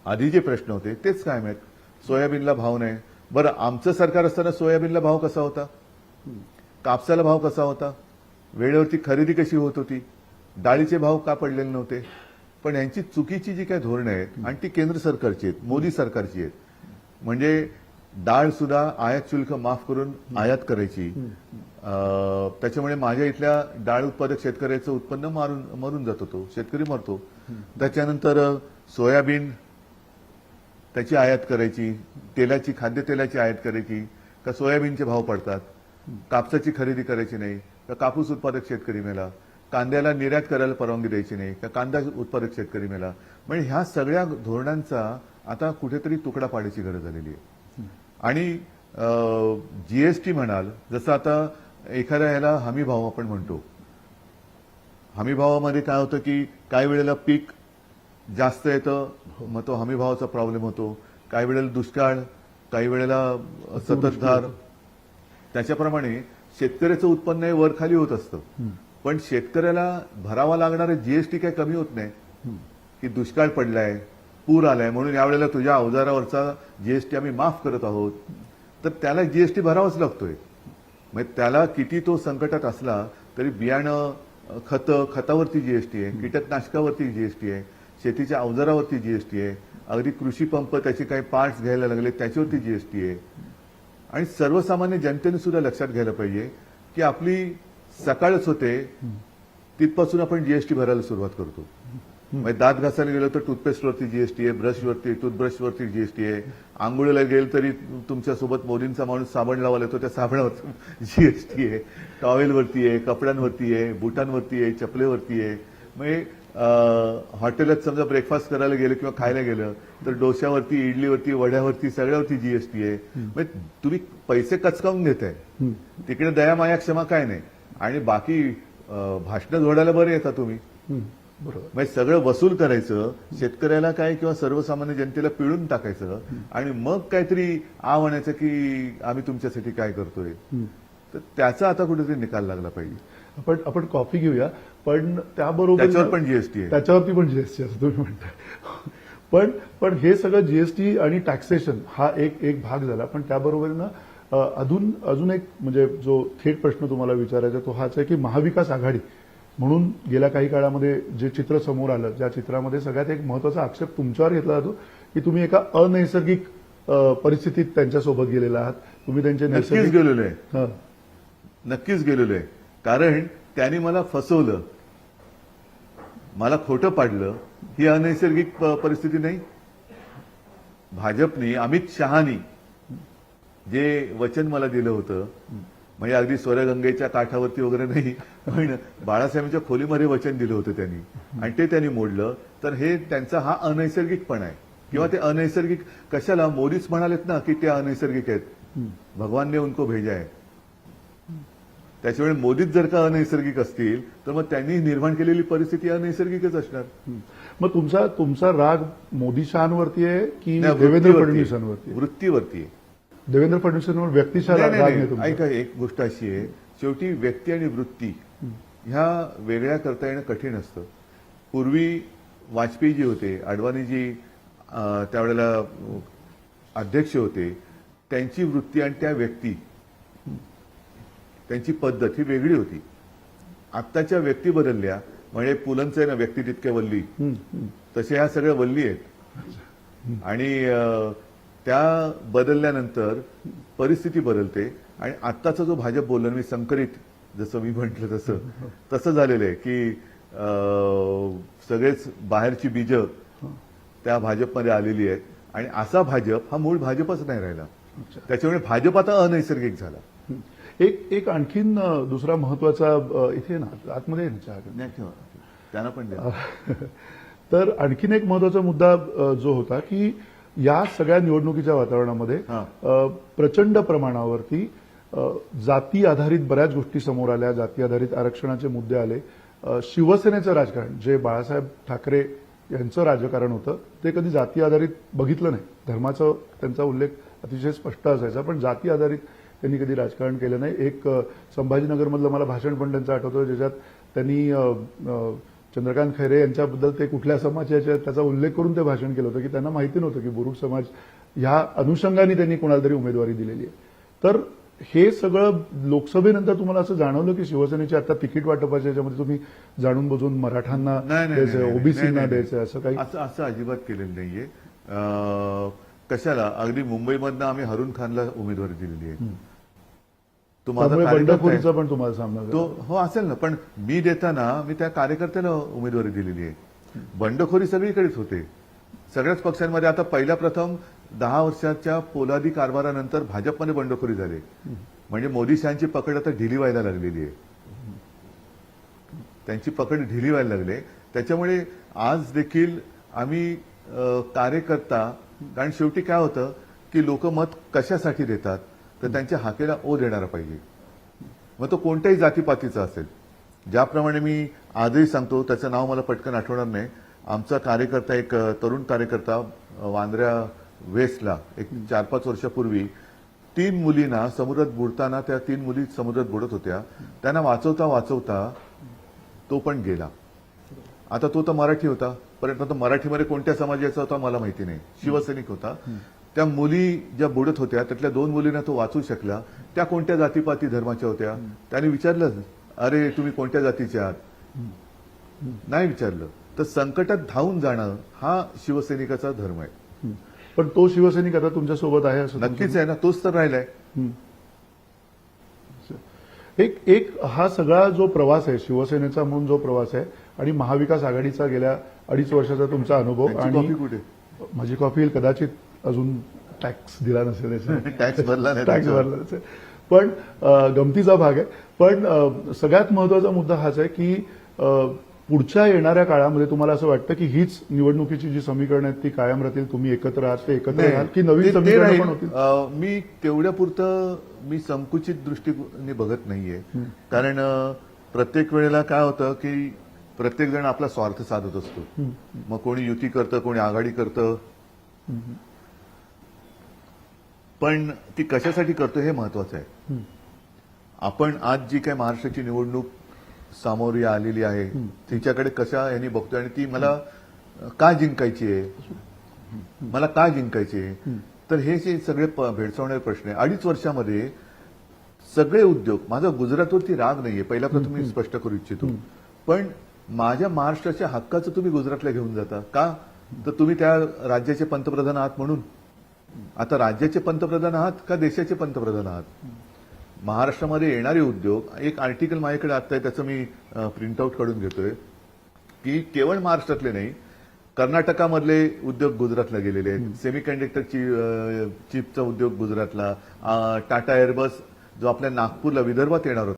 आधी जे प्रश्न होते तेच कायम आहेत. सोयाबीनला भाव नाही. बरं, आमचं सरकार असताना सोयाबीनला भाव कसा होता, कापसाला भाव कसा होता, वेळेवरती खरेदी कशी होत होती, डाळीचे भाव का पडलेले नव्हते. पण यांची चुकीची जी काही धोरणं आहेत आणि ती केंद्र सरकारची आहेत, मोदी सरकारची आहेत. म्हणजे डाळ सुद्धा आयात शुल्क माफ करून आयात करायची. त्याच्यामुळे माझ्या इथल्या डाळ उत्पादक शेतकऱ्याचं उत्पन्न मरून जात होतं, शेतकरी मरतो. त्याच्यानंतर सोयाबीन त्याची आयात करायची, तेलाची, खाद्यतेलाची आयात करायची का सोयाबीनचे भाव पडतात. कापसाची खरेदी करायची नाही का कापूस उत्पादक शेतकरी मेला. कांद्याला निर्यात करायला परवानगी द्यायची नाही का कांदा उत्पादक शेतकरी मेला. म्हणजे ह्या सगळ्या धोरणांचा आता कुठेतरी तुकडा पाडायची गरज झालेली आहे. आणि जीएसटी म्हणाल, जसं आता एखाद्या ह्याला हमी भाव आपण म्हणतो, हमी भावामध्ये काय होतं की काही वेळेला पीक जास्त येतं, मग तो हमी भावाचा प्रॉब्लेम होतो. काही वेळेला दुष्काळ, काही वेळेला सततधार. त्याच्याप्रमाणे शेतकऱ्याचं उत्पन्न हे वर खाली होत असतं. पण शेतकऱ्याला भरावा लागणारे जीएसटी काही कमी होत नाही. की दुष्काळ पडलाय, पूर आलाय, म्हणून यावेळेला तुझ्या अवजारावरचा जीएसटी आम्ही माफ करत आहोत, तर त्याला जीएसटी भरावाच लागतोय. म्हणजे त्याला किती तो संकटात असला तरी बियाणं, खतावरती जीएसटी आहे, कीटकनाशकावरती जीएसटी आहे, शेतीच्या अवजारावरती जीएसटी आहे, अगदी कृषी पंप त्याचे काही पार्ट्स घ्यायला लागले त्याच्यावरती जीएसटी आहे. आणि सर्वसामान्य जनतेने सुद्धा लक्षात घ्यायला पाहिजे की आपली सकाळच होते तिथपासून आपण जीएसटी भरायला सुरुवात करतो. म्हणजे दात घासायला गेलो तर टूथपेस्टवरती जीएसटी आहे, ब्रशवरती, टूथब्रशवरती जीएसटी आहे. आंघोळीला गेलं तरी तुमच्यासोबत मोदींचा माणूस साबण लावायला येतो, त्या साबणावर जीएसटी आहे, टॉवेलवरती आहे, कपड्यांवरती आहे, बुटांवरती आहे, चपलेवरती आहे. म्हणजे हॉटेलात समजा ब्रेकफास्ट करायला गेलं किंवा खायला गेलं तर डोश्यावरती, इडलीवरती, वड्यावरती, सगळ्यावरती जीएसटी आहे. म्हणजे तुम्ही पैसे कचकावून घेताय, तिकडे दया माया क्षमा काय नाही. आणि बाकी भाषणं जोडायला बरे येतात तुम्ही. बरोबर. म्हणजे सगळं वसूल करायचं, शेतकऱ्याला काय किंवा सर्वसामान्य जनतेला पिळून टाकायचं आणि मग काहीतरी म्हणायचं की आम्ही तुमच्यासाठी काय करतोय. तर त्याचा आता कुठेतरी निकाल लागला पाहिजे. आपण कॉफी घेऊया, पण त्याबरोबर त्याच्यावर पण जीएसटी आहे, त्याच्यावरती पण जीएसटी असं तुम्ही म्हणताय. पण हे सगळं जीएसटी आणि टॅक्सेशन हा एक भाग झाला. पण त्याबरोबर ना अजून एक म्हणजे जो थेट प्रश्न तुम्हाला विचारायचा तो हाच आहे की महाविकास आघाडी म्हणून गेल्या काही काळामध्ये जे चित्र समोर आलं, ज्या चित्रामध्ये सगळ्यात एक महत्वाचा आक्षेप तुमच्यावर घेतला जातो की तुम्ही एका अनैसर्गिक परिस्थितीत त्यांच्यासोबत गेलेला आहात. तुम्ही त्यांचे नक्कीच गेलेलो आहे, नक्कीच गेलेलो आहे. कारण त्यांनी मला फसवलं, मला खोटं पाडलं. ही अनैसर्गिक परिस्थिती नाही. भाजपने, अमित शहानी जे वचन मला दिलं होतं, म्हणजे अगदी स्वरगंगेच्या काठावरती वगैरे नाही, पण बाळासाहेबांच्या खोलीमध्ये वचन दिलं होतं त्यांनी आणि ते त्यांनी मोडलं. तर हे त्यांचा हा अनैसर्गिकपणा आहे. किंवा ते अनैसर्गिक कशाला, मोदीच म्हणालेत ना की ते अनैसर्गिक आहेत, भगवान ने उनको भेजा आहे. त्याच्यामुळे मोदीच जर का अनैसर्गिक असतील तर मग त्यांनी निर्माण केलेली परिस्थिती अनैसर्गिकच असणार. मग तुमचा राग मोदी शहांवरती आहे की देवेंद्र फडणवीसांवरती? वृत्तीवरती आहे. देवेंद्र फडणवीसांवर व्यक्तिशः राग नाही तुमचा? ऐका, एक गोष्ट अशी आहे, शेवटी व्यक्ती आणि वृत्ती ह्या वेगळ्या करता येणं कठीण असतं. पूर्वी वाजपेयीजी होते, अडवाणीजी त्यावेळेला अध्यक्ष होते, त्यांची वृत्ती आणि त्या व्यक्ती, त्यांची पद्धत ही वेगळी होती. आत्ताच्या व्यक्ती बदलल्या, म्हणजे पुलंचं आहे ना व्यक्ती तितक्या वल्ली, तसे ह्या सगळ्या वल्ली आहेत. आणि त्या बदलल्यानंतर परिस्थिती बदलते. आणि आत्ताचा जो भाजप बोलला मी संकरित, जसं मी म्हटलं तसं झालेलं आहे की सगळेच बाहेरची बीजं त्या भाजपमध्ये आलेली आहेत. आणि असा भाजप हा मूळ भाजपच नाही राहिला. त्याच्यामुळे भाजप आता अनैसर्गिक झाला. एक आणखीन दुसरा महत्वाचा इथे ना आतमध्ये त्यांना पण द्या. तर आणखीन एक महत्वाचा मुद्दा जो होता की या सगळ्या निवडणुकीच्या वातावरणामध्ये प्रचंड प्रमाणावरती जाती आधारित बऱ्याच गोष्टी समोर आल्या, जाती आधारित आरक्षणाचे मुद्दे आले. शिवसेनेचं राजकारण जे बाळासाहेब ठाकरे यांचं राजकारण होतं ते कधी जाती आधारित बघितलं नाही. धर्माचा त्यांचा उल्लेख अतिशय स्पष्ट असायचा, पण जाती आधारित त्यांनी कधी राजकारण केलं नाही. एक संभाजीनगरमधलं मला भाषण पण त्यांचं आठवतं ज्याच्यात त्यांनी चंद्रकांत खैरे यांच्याबद्दल ते कुठल्या समाजाचे आहेत त्याचा उल्लेख करून ते भाषण केलं होतं की त्यांना माहिती नव्हतं की बुरुड समाज ह्या अनुषंगाने त्यांनी कोणाला तरी उमेदवारी दिलेली आहे. तर हे सगळं लोकसभेनंतर तुम्हाला असं जाणवलं की शिवसेनेची आता तिकीट वाटपाच्या याच्यामध्ये तुम्ही जाणून बुजून मराठांना द्यायचं, ओबीसींना द्यायचं, असं काही? असं अजिबात केलेलं नाहीये. कशाला, अगदी मुंबईमधनं आम्ही हरून खानला उमेदवारी दिलेली आहे. तो माझा त्यामुळे कार्यकर्ता आहे. बंडखोरीचा पण तुम्हाला सामना तो हो असेल ना, पण मी देताना मी त्या कार्यकर्त्याला उमेदवारी दिलेली आहे. बंडखोरी सगळीकडेच होते, सगळ्याच पक्षांमध्ये. आता पहिल्या प्रथम 10 वर्षाच्या पोलादी कारभारानंतर भाजपमध्ये बंडखोरी झाली. म्हणजे मोदी शहांची पकड आता ढिली व्हायला लागलेली आहे. त्यांची पकड ढिली व्हायला लागली. त्याच्यामुळे आज देखील आम्ही कार्यकर्ता, कारण शेवटी काय होतं की लोक मत कशासाठी देतात, तर त्यांच्या हाकेला ओ देणारा पाहिजे. मग तो कोणत्याही जातीपातीचा असेल. ज्याप्रमाणे मी आजही सांगतो, त्याचं नाव मला पटकन आठवणार नाही, आमचा कार्यकर्ता, एक तरुण कार्यकर्ता वांद्र्या वेस्टला एक 4-5 वर्षापूर्वी 3 मुलींना समुद्रात बुडताना, त्या 3 मुली समुद्रात बुडत होत्या, त्यांना वाचवता वाचवता तो पण गेला. आता तो तर मराठी होता, परंतु मराठीमध्ये कोणत्या समाजाचा होता मला माहिती नाही, शिवसैनिक होता. त्या मुली ज्या बुडत होत्या त्यातल्या 2 मुलींना तो वाचवू शकला. त्या कोणत्या जातीपाती धर्माच्या होत्या? त्याने विचारलं, अरे तुम्ही कोणत्या जातीचे आहात? नाही विचारलं. तर संकटात धावून जाणं हा शिवसैनिकाचा धर्म आहे. पण तो शिवसैनिक आता तुमच्यासोबत आहे असं नक्कीच आहे ना, तोच तर राहिलाय. एक हा सगळा जो प्रवास आहे, शिवसेनेचा म्हणून जो प्रवास आहे, आणि महाविकास आघाडीचा गेल्या 2.5 वर्षाचा तुमचा अनुभव, त्यांची आणि कॉफी कुठे? माझी कॉफी कदाचित अजून टॅक्स दिला नसेल, टॅक्स भरला नाही. टॅक्स भरला नसेल, पण गमतीचा भाग आहे. पण सगळ्यात महत्वाचा मुद्दा हाच आहे की पुढच्या येणाऱ्या काळामध्ये तुम्हाला असं वाटतं की हीच निवडणुकीची जी समीकरणं आहेत ती कायम राहतील, तुम्ही एकत्र आहात, ते एकत्र नाही, राहाल, की नवीन ते समीकरणं राहील. पण होतील? मी तेवढ्या पुरतं मी संकुचित दृष्टीने बघत नाहीये. कारण प्रत्येक वेळेला काय होतं की प्रत्येक जण आपला स्वार्थ साधत असतो. मग कोणी युती करतं, कोणी आघाडी करतं, पण ती कशासाठी करतो हे महत्वाचं आहे. आपण आज जी काय महाराष्ट्राची निवडणूक सामोरी आलेली आहे तिच्याकडे कशा यांनी बघतोय, आणि ती मला का जिंकायची आहे, मला का जिंकायची आहे, तर हे जे सगळे भेडसावणारे प्रश्न आहे. 2.5 वर्षामध्ये सगळे उद्योग, माझा गुजरातवरती राग नाहीये, पहिला प्रथम मी स्पष्ट करू इच्छितो, पण माझ्या महाराष्ट्राच्या हक्काचं तुम्ही गुजरातला घेऊन जाता का? तर तुम्ही त्या राज्याचे पंतप्रधान आहात म्हणून. आता राज्याचे पंतप्रधान आहात का देशाचे पंतप्रधान आहात? महाराष्ट्रामध्ये येणारे उद्योग, एक आर्टिकल माझ्याकडे आता आहे, त्याचं मी प्रिंटआउट काढून घेतोय, की केवळ महाराष्ट्रातले नाही, कर्नाटकामधले उद्योग गुजरातला गेलेले आहेत. सेमीकंडक्टरची चिपचा उद्योग गुजरातला, टाटा एअरबस जो आपल्या नागपूरला, विदर्भात येणार होता